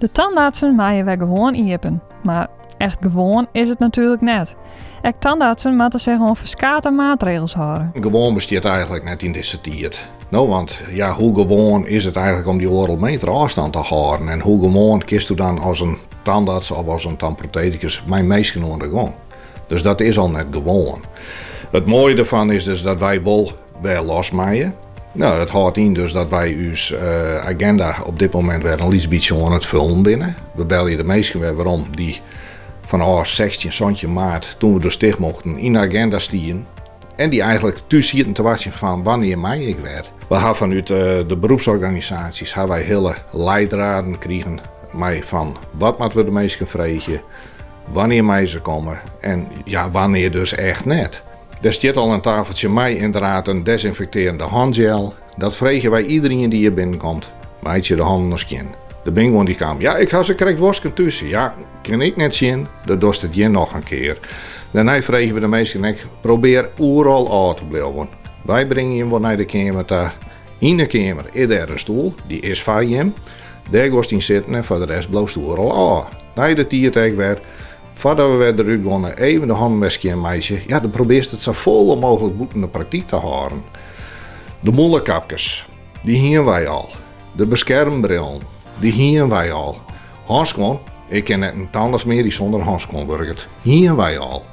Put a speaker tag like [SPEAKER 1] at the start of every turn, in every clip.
[SPEAKER 1] De tandartsen maaien wij gewoon iepen, maar echt gewoon is het natuurlijk net. Ek tandartsen moeten zich gewoon verskate maatregels houden.
[SPEAKER 2] Gewoon bestaat eigenlijk net in deze tijd. Nou, want ja, hoe gewoon is het eigenlijk om die oral meter afstand te houden? En hoe gewoon kiest u dan als een tandarts of als een tandprotheticus mijn meesten onder de gang? Dus dat is al net gewoon. Het mooie ervan is dus dat wij wel losmaaien. Nou, het houdt in dus dat wij ons agenda op dit moment weer een beetje aan het vullen binnen. We bellen de meesten weer waarom die vanaf 16 Sontje maart, toen we dus dicht mochten, in de agenda stieren. En die eigenlijk thuis zitten te wachten van wanneer mij ik werd. We hebben vanuit de beroepsorganisaties hebben wij hele leidraden kregen mij van wat moeten we de meesten vragen, wanneer mij ze komen en ja, wanneer dus echt net. Er staat al een tafeltje mij inderdaad een desinfecterende handgel. Dat vragen wij iedereen die hier binnenkomt. Maait je de handen nog kin. De bingo die kwam. Ja, ik had ze krijgt wasken tussen. Ja, kan ik net zien. Dat doet het je nog een keer. Daarna vragen we de meesten en probeer overal uit te blijven. Wij brengen je naar de kamer daar. In de kamer is er een stoel. Die is van je. Daar gaat hij zitten en voor de rest blijft hij overal aan. Na de tiertag weer. Voordat we weer eruit gaan, even de handmesje en meisje. Ja, dan probeert het zo vol mogelijk boeten in de praktijk te houden. De mollenkapjes, die hien wij al. De beschermbril, die hien wij al. Handschoen, ik ken net een tandarts meer die zonder handschoen werkt. Hien wij al.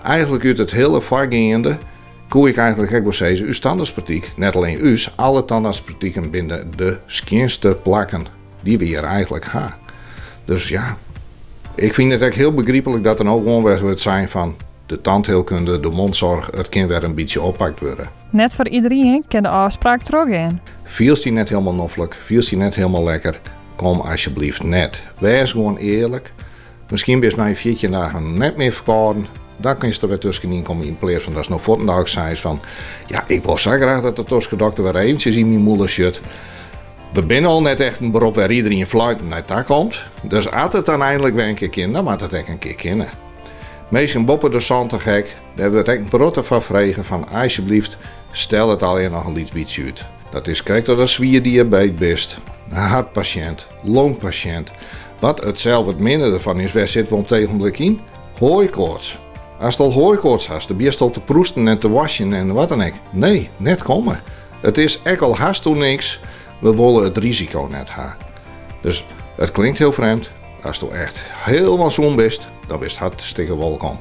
[SPEAKER 2] Eigenlijk uit het hele vakgaande, kon ik eigenlijk ook wel zeggen, uw tandartspraktijk, net alleen uw, alle tandartspraktijken binnen de skinste plakken die we hier eigenlijk hebben. Dus ja. Ik vind het echt heel begrijpelijk dat er ook gewoon wordt zijn van de tandheelkunde, de mondzorg, het kan weer een beetje oppakt worden.
[SPEAKER 1] Net voor iedereen kan de afspraak teruggaan.
[SPEAKER 2] Viel die net helemaal noffelijk, viel die net helemaal lekker, kom alsjeblieft net. Wees gewoon eerlijk. Misschien ben je na een 14 dagen net meer verkouden. Dan kun je er weer tussenin komen in plaats van dat is nog voor een dag zei van ja, ik wil zo graag dat de toskendokter weer eventjes in mijn moeder zit. We zijn al net echt een beroep waar iedereen fluiten naar daar komt. Dus als het dan eindelijk weer een keer kan, dan moet het echt een keer kunnen. Meestal boppen de zand gek. Daar hebben we het echt een brood van vragen van alsjeblieft stel het alleen nog een beetje uit. Dat is kijk dat een zwier diabetes best, een hartpatiënt, longpatiënt. Wat hetzelfde het minder ervan is, waar zitten we op het ogenblik in? Hooikoorts. Als je al hooikoorts hebt, dan ben je al te proesten en te wassen en wat dan ook. Nee, net komen. Het is echt al haast toen niks. We willen het risico net hebben. Dus het klinkt heel vreemd. Als je echt helemaal zo'n bent, dan is het hartstikke welkom.